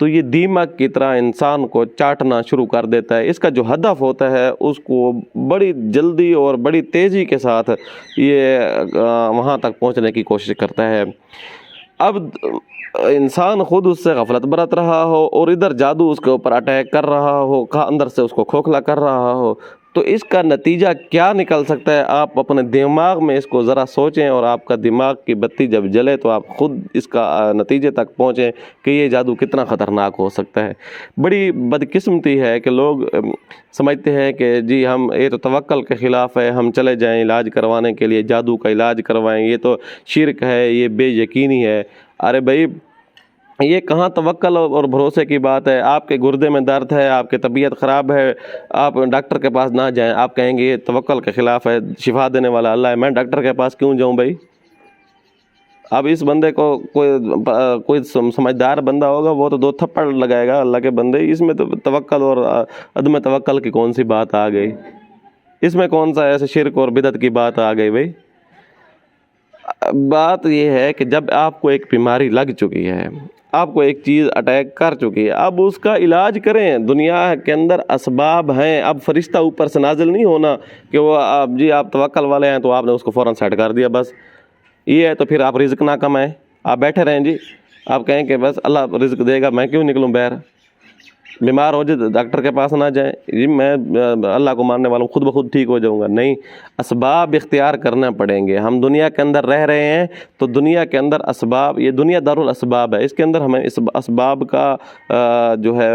تو یہ دیمک کی طرح انسان کو چاٹنا شروع کر دیتا ہے. اس کا جو ہدف ہوتا ہے اس کو بڑی جلدی اور بڑی تیزی کے ساتھ یہ وہاں تک پہنچنے کی کوشش کرتا ہے. اب انسان خود اس سے غفلت برت رہا ہو اور ادھر جادو اس کے اوپر اٹیک کر رہا ہو، اندر سے اس کو کھوکھلا کر رہا ہو، تو اس کا نتیجہ کیا نکل سکتا ہے؟ آپ اپنے دماغ میں اس کو ذرا سوچیں، اور آپ کا دماغ کی بتی جب جلے تو آپ خود اس کا نتیجے تک پہنچیں کہ یہ جادو کتنا خطرناک ہو سکتا ہے. بڑی بدقسمتی ہے کہ لوگ سمجھتے ہیں کہ جی ہم یہ تو توکل کے خلاف ہے، ہم چلے جائیں علاج کروانے کے لیے، جادو کا علاج کروائیں، یہ تو شرک ہے، یہ بے یقینی ہے. ارے بھائی، یہ کہاں توکل اور بھروسے کی بات ہے؟ آپ کے گردے میں درد ہے، آپ کی طبیعت خراب ہے، آپ ڈاکٹر کے پاس نہ جائیں. آپ کہیں گے یہ توکل کے خلاف ہے، شفا دینے والا اللہ ہے، میں ڈاکٹر کے پاس کیوں جاؤں بھائی؟ اب اس بندے کو کوئی سمجھدار بندہ ہوگا وہ تو 2 تھپڑ لگائے گا اللہ کے بندے. اس میں تو توکل اور عدم توکل کی کون سی بات آ گئی؟ اس میں کون سا ایسے شرک اور بدعت کی بات آ گئی بھائی؟ بات یہ ہے کہ جب آپ کو ایک بیماری لگ چکی ہے، آپ کو ایک چیز اٹیک کر چکی ہے، اب اس کا علاج کریں. دنیا کے اندر اسباب ہیں. اب فرشتہ اوپر سے نازل نہیں ہونا کہ وہ آپ توکل والے ہیں تو آپ نے اس کو فوراً سیٹ کر دیا. بس یہ ہے تو پھر آپ رزق نہ کمائیں، آپ بیٹھے رہیں جی. آپ کہیں کہ بس اللہ رزق دے گا، میں کیوں نکلوں باہر؟ بیمار ہو جائے ڈاکٹر کے پاس نہ جائیں جی، میں اللہ کو ماننے والا ہوں، خود بخود ٹھیک ہو جاؤں گا. نہیں، اسباب اختیار کرنا پڑیں گے. ہم دنیا کے اندر رہ رہے ہیں تو دنیا کے اندر اسباب، یہ دنیا دارالاسباب ہے، اس کے اندر ہمیں اس اسباب کا جو ہے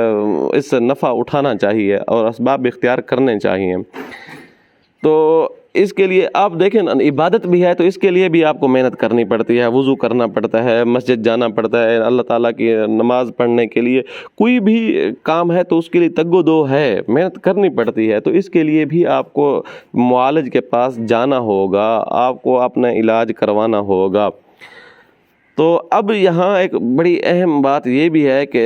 اس سے نفع اٹھانا چاہیے اور اسباب اختیار کرنے چاہیے. تو اس کے لیے آپ دیکھیں عبادت بھی ہے تو اس کے لیے بھی آپ کو محنت کرنی پڑتی ہے، وضو کرنا پڑتا ہے، مسجد جانا پڑتا ہے اللہ تعالیٰ کی نماز پڑھنے کے لیے. کوئی بھی کام ہے تو اس کے لیے تگ و دو ہے، محنت کرنی پڑتی ہے. تو اس کے لیے بھی آپ کو معالج کے پاس جانا ہوگا، آپ کو اپنا علاج کروانا ہوگا. تو اب یہاں ایک بڑی اہم بات یہ بھی ہے کہ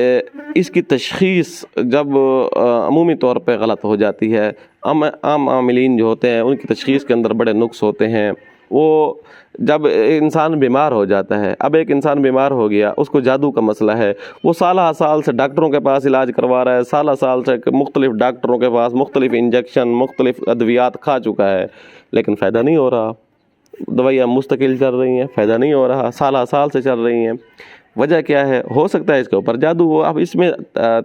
اس کی تشخیص جب عمومی طور پہ غلط ہو جاتی ہے، عام عاملین جو ہوتے ہیں ان کی تشخیص کے اندر بڑے نقص ہوتے ہیں. وہ جب انسان بیمار ہو جاتا ہے، اب ایک انسان بیمار ہو گیا، اس کو جادو کا مسئلہ ہے، وہ سالہ سال سے ڈاکٹروں کے پاس علاج کروا رہا ہے، سالہ سال سے مختلف ڈاکٹروں کے پاس مختلف انجیکشن، مختلف ادویات کھا چکا ہے، لیکن فائدہ نہیں ہو رہا. دوائیاں مستقل چل رہی ہیں، فائدہ نہیں ہو رہا، سالہ سال سے چل رہی ہیں. وجہ کیا ہے؟ ہو سکتا ہے اس کے اوپر جادو ہو. اب اس میں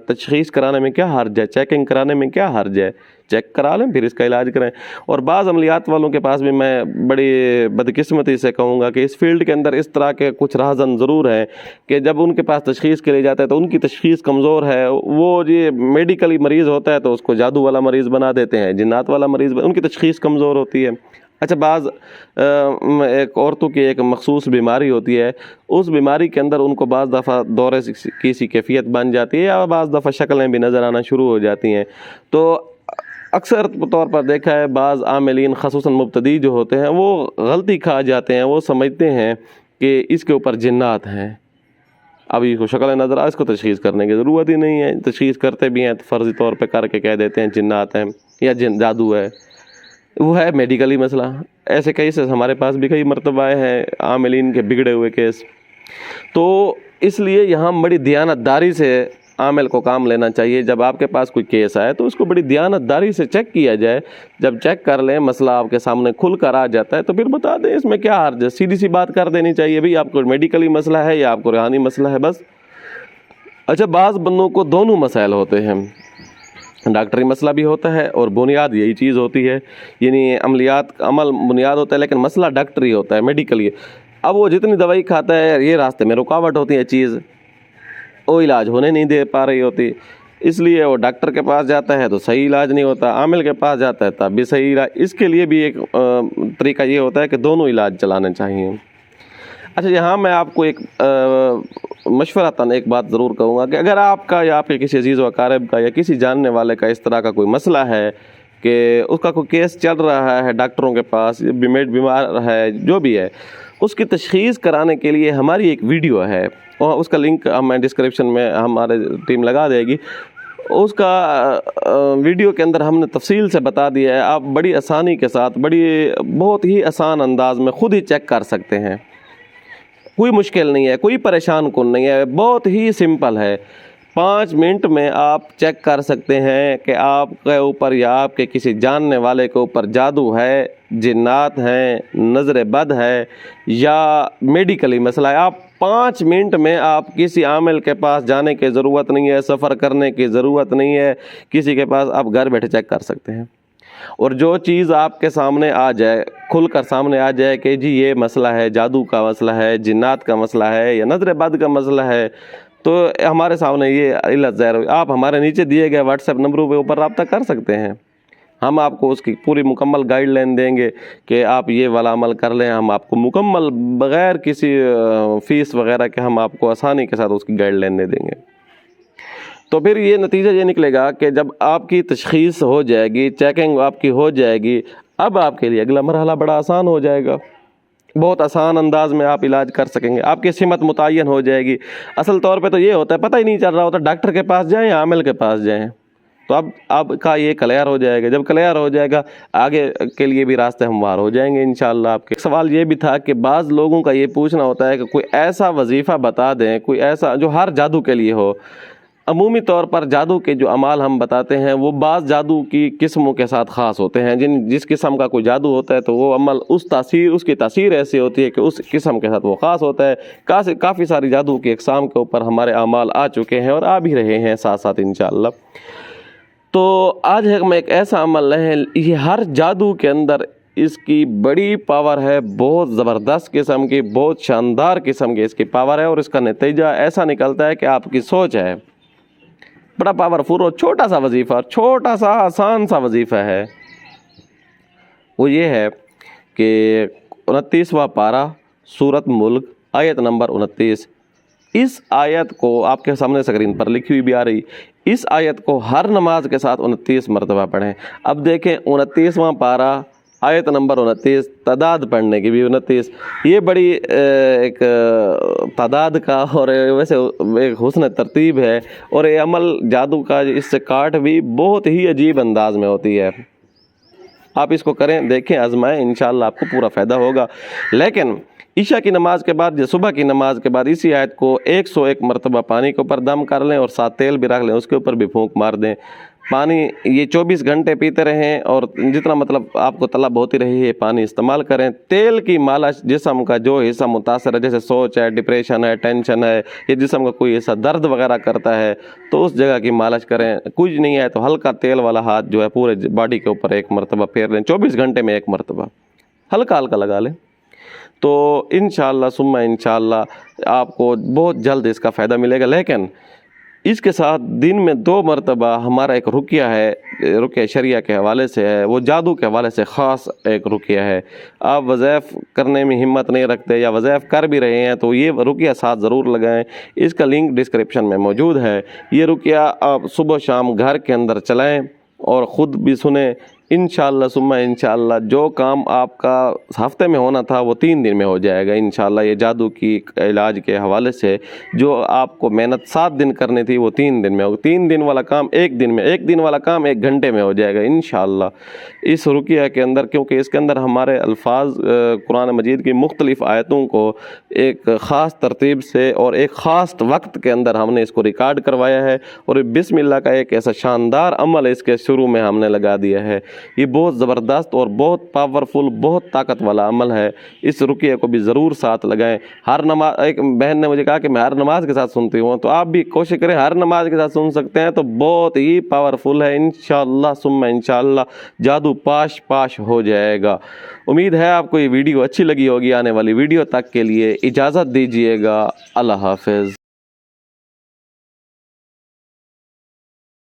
تشخیص کرانے میں کیا حرج ہے؟ چیکنگ کرانے میں کیا حرج ہے؟ چیک کرا لیں پھر اس کا علاج کریں. اور بعض عملیات والوں کے پاس بھی میں بڑی بدقسمتی سے کہوں گا کہ اس فیلڈ کے اندر اس طرح کے کچھ راہزن ضرور ہیں کہ جب ان کے پاس تشخیص کے لیے جاتا ہے تو ان کی تشخیص کمزور ہے. وہ یہ میڈیکلی مریض ہوتا ہے تو اس کو جادو والا مریض بنا دیتے ہیں، جنات والا مریض، ان کی تشخیص کمزور ہوتی ہے. اچھا، بعض ایک عورتوں کی ایک مخصوص بیماری ہوتی ہے، اس بیماری کے اندر ان کو بعض دفعہ دورے کی سی کیفیت بن جاتی ہے یا بعض دفعہ شکلیں بھی نظر آنا شروع ہو جاتی ہیں. تو اکثر طور پر دیکھا ہے بعض عاملین خصوصاً مبتدی جو ہوتے ہیں وہ غلطی کھا جاتے ہیں، وہ سمجھتے ہیں کہ اس کے اوپر جنات ہیں. اب اس کو شکل نظر آ، اس کو تشخیص کرنے کی ضرورت ہی نہیں ہے. تشخیص کرتے بھی ہیں تو فرضی طور پہ کر کے کہہ دیتے ہیں جنات ہیں یا جادو ہے. وہ ہے میڈیکلی مسئلہ. ایسے کیسز ہمارے پاس بھی کئی مرتبہ آئے ہیں، عاملین کے بگڑے ہوئے کیس. تو اس لیے یہاں بڑی دیانتداری سے عامل کو کام لینا چاہیے. جب آپ کے پاس کوئی کیس آئے تو اس کو بڑی دیانتداری سے چیک کیا جائے. جب چیک کر لیں، مسئلہ آپ کے سامنے کھل کر آ جاتا ہے تو پھر بتا دیں اس میں کیا حرج ہے. سیدھی سی بات کر دینی چاہیے، بھئی آپ کو میڈیکلی مسئلہ ہے یا آپ کو روحانی مسئلہ ہے، بس. اچھا، بعض بندوں کو دونوں مسائل ہوتے ہیں، ڈاکٹری مسئلہ بھی ہوتا ہے اور بنیاد یہی چیز ہوتی ہے، یعنی عملیات عمل بنیاد ہوتا ہے لیکن مسئلہ ڈاکٹری ہوتا ہے، میڈیکلی. اب وہ جتنی دوائی کھاتا ہے یہ راستے میں رکاوٹ ہوتی ہے چیز، وہ علاج ہونے نہیں دے پا رہی ہوتی، اس لیے وہ ڈاکٹر کے پاس جاتا ہے تو صحیح علاج نہیں ہوتا، عامل کے پاس جاتا ہے تب بھی صحیح علاج. اس کے لیے بھی ایک طریقہ یہ ہوتا ہے کہ دونوں علاج چلانے چاہیے. اچھا، یہاں میں آپ کو ایک مشورتاً ایک بات ضرور کہوں گا کہ اگر آپ کا یا آپ کے کسی عزیز و اقارب کا یا کسی جاننے والے کا اس طرح کا کوئی مسئلہ ہے کہ اس کا کوئی کیس چل رہا ہے ڈاکٹروں کے پاس، بیمار ہے، جو بھی ہے، اس کی تشخیص کرانے کے لیے ہماری ایک ویڈیو ہے، اور اس کا لنک میں ڈسکرپشن میں ہمارے ٹیم لگا دے گی. اس کا ویڈیو کے اندر ہم نے تفصیل سے بتا دیا ہے. آپ بڑی آسانی کے ساتھ بہت ہی آسان انداز میں خود ہی چیک کر سکتے ہیں. کوئی مشکل نہیں ہے، کوئی پریشان کن نہیں ہے، بہت ہی سمپل ہے. 5 منٹ میں آپ چیک کر سکتے ہیں کہ آپ کے اوپر یا آپ کے کسی جاننے والے کے اوپر جادو ہے، جنات ہیں، نظر بد ہے یا میڈیکلی مسئلہ ہے۔ آپ 5 منٹ میں آپ کسی عامل کے پاس جانے کی ضرورت نہیں ہے، سفر کرنے کی ضرورت نہیں ہے، کسی کے پاس آپ گھر بیٹھے چیک کر سکتے ہیں۔ اور جو چیز آپ کے سامنے آ جائے، کھل کر سامنے آ جائے کہ جی یہ مسئلہ ہے، جادو کا مسئلہ ہے، جنات کا مسئلہ ہے یا نظر بد کا مسئلہ ہے، تو ہمارے سامنے یہ علت ظاہر ہوئی، آپ ہمارے نیچے دیے گئے واٹس ایپ نمبروں کے اوپر رابطہ کر سکتے ہیں۔ ہم آپ کو اس کی پوری مکمل گائیڈ لائن دیں گے کہ آپ یہ والا عمل کر لیں۔ ہم آپ کو مکمل بغیر کسی فیس وغیرہ کے ہم آپ کو آسانی کے ساتھ اس کی گائیڈ لائن دے دیں گے۔ تو پھر یہ نتیجہ یہ نکلے گا کہ جب آپ کی تشخیص ہو جائے گی، چیکنگ آپ کی ہو جائے گی، اب آپ کے لیے اگلا مرحلہ بڑا آسان ہو جائے گا، بہت آسان انداز میں آپ علاج کر سکیں گے، آپ کی سمت متعین ہو جائے گی۔ اصل طور پہ تو یہ ہوتا ہے پتہ ہی نہیں چل رہا ہوتا ڈاکٹر کے پاس جائیں یا عامل کے پاس جائیں، تو اب آپ کا یہ کلیئر ہو جائے گا۔ جب کلیئر ہو جائے گا آگے کے لیے بھی راستے ہموار ہو جائیں گے انشاءاللہ آپ کے۔ سوال یہ بھی تھا کہ بعض لوگوں کا یہ پوچھنا ہوتا ہے کہ کوئی ایسا وظیفہ بتا دیں، کوئی ایسا جو ہر جادو کے لیے ہو۔ عمومی طور پر جادو کے جو اعمال ہم بتاتے ہیں وہ بعض جادو کی قسموں کے ساتھ خاص ہوتے ہیں، جس قسم کا کوئی جادو ہوتا ہے تو وہ عمل اس کی تاثیر ایسی ہوتی ہے کہ اس قسم کے ساتھ وہ خاص ہوتا ہے۔ کافی ساری جادو کی اقسام کے اوپر ہمارے اعمال آ چکے ہیں اور آ بھی رہے ہیں ساتھ ساتھ انشاءاللہ۔ تو آج ہم ایک ایسا عمل ہے، یہ ہر جادو کے اندر اس کی بڑی پاور ہے، بہت زبردست قسم کی، بہت شاندار قسم کی اس کی پاور ہے، اور اس کا نتیجہ ایسا نکلتا ہے کہ آپ کی سوچ ہے، بڑا پاورفل اور چھوٹا سا وظیفہ، چھوٹا سا آسان سا وظیفہ ہے۔ وہ یہ ہے کہ 29واں پارہ سورۃ ملک آیت نمبر 29، اس آیت کو آپ کے سامنے اسکرین پر لکھی ہوئی بھی آ رہی، اس آیت کو ہر نماز کے ساتھ 29 مرتبہ پڑھیں۔ اب دیکھیں 29واں پارہ آیت نمبر 29، تعداد پڑھنے کی بھی 29، یہ بڑی ایک تعداد کا اور ویسے ایک حسن ترتیب ہے، اور یہ عمل جادو کا اس سے کاٹ بھی بہت ہی عجیب انداز میں ہوتی ہے۔ آپ اس کو کریں، دیکھیں، آزمائیں، انشاءاللہ آپ کو پورا فائدہ ہوگا۔ لیکن عشاء کی نماز کے بعد یا صبح کی نماز کے بعد اسی آیت کو 101 مرتبہ پانی کے اوپر دم کر لیں اور ساتھ تیل بھی رکھ لیں، اس کے اوپر بھی پھونک مار دیں۔ پانی یہ 24 گھنٹے پیتے رہیں، اور جتنا مطلب آپ کو طلب ہوتی رہی ہے پانی استعمال کریں۔ تیل کی مالش جسم کا جو حصہ متاثر ہے، جیسے سوچ ہے، ڈپریشن ہے، ٹینشن ہے، یہ جسم کا کوئی حصہ درد وغیرہ کرتا ہے تو اس جگہ کی مالش کریں۔ کچھ نہیں ہے تو ہلکا تیل والا ہاتھ جو ہے پورے باڈی کے اوپر 1 مرتبہ پھیر لیں، 24 گھنٹے میں 1 مرتبہ ہلکا ہلکا لگا لیں، تو انشاءاللہ ثم انشاءاللہ آپ کو بہت جلد اس کا فائدہ ملے گا۔ لیکن اس کے ساتھ دن میں 2 مرتبہ ہمارا ایک رقیہ ہے، رقیہ شریعہ کے حوالے سے ہے، وہ جادو کے حوالے سے خاص ایک رقیہ ہے۔ آپ وظائف کرنے میں ہمت نہیں رکھتے یا وظائف کر بھی رہے ہیں تو یہ رقیہ ساتھ ضرور لگائیں، اس کا لنک ڈسکرپشن میں موجود ہے۔ یہ رقیہ آپ صبح شام گھر کے اندر چلائیں اور خود بھی سنیں، انشاءاللہ ثم انشاءاللہ جو کام آپ کا ہفتے میں ہونا تھا وہ 3 دن میں ہو جائے گا انشاءاللہ۔ یہ جادو کی علاج کے حوالے سے جو آپ کو محنت 7 دن کرنی تھی وہ 3 دن میں ہوگا، 3 دن والا کام 1 دن میں، 1 دن والا کام 1 گھنٹے میں ہو جائے گا انشاءاللہ اس رقیہ کے اندر، کیونکہ اس کے اندر ہمارے الفاظ قرآن مجید کی مختلف آیتوں کو ایک خاص ترتیب سے اور ایک خاص وقت کے اندر ہم نے اس کو ریکارڈ کروایا ہے، اور بسم اللہ کا ایک ایسا شاندار عمل اس کے شروع میں ہم نے لگا دیا ہے۔ یہ بہت زبردست اور بہت پاورفل، بہت طاقت والا عمل ہے، اس رقیہ کو بھی ضرور ساتھ لگائیں۔ ہر نماز، ایک بہن نے مجھے کہا کہ میں ہر نماز کے ساتھ سنتی ہوں، تو آپ بھی کوشش کریں ہر نماز کے ساتھ سن سکتے ہیں تو بہت ہی پاورفل ہے انشاءاللہ ثم انشاءاللہ، جادو پاش ہو جائے گا۔ امید ہے آپ کو یہ ویڈیو اچھی لگی ہوگی۔ آنے والی ویڈیو تک کے لیے اجازت دیجیے گا، اللہ حافظ۔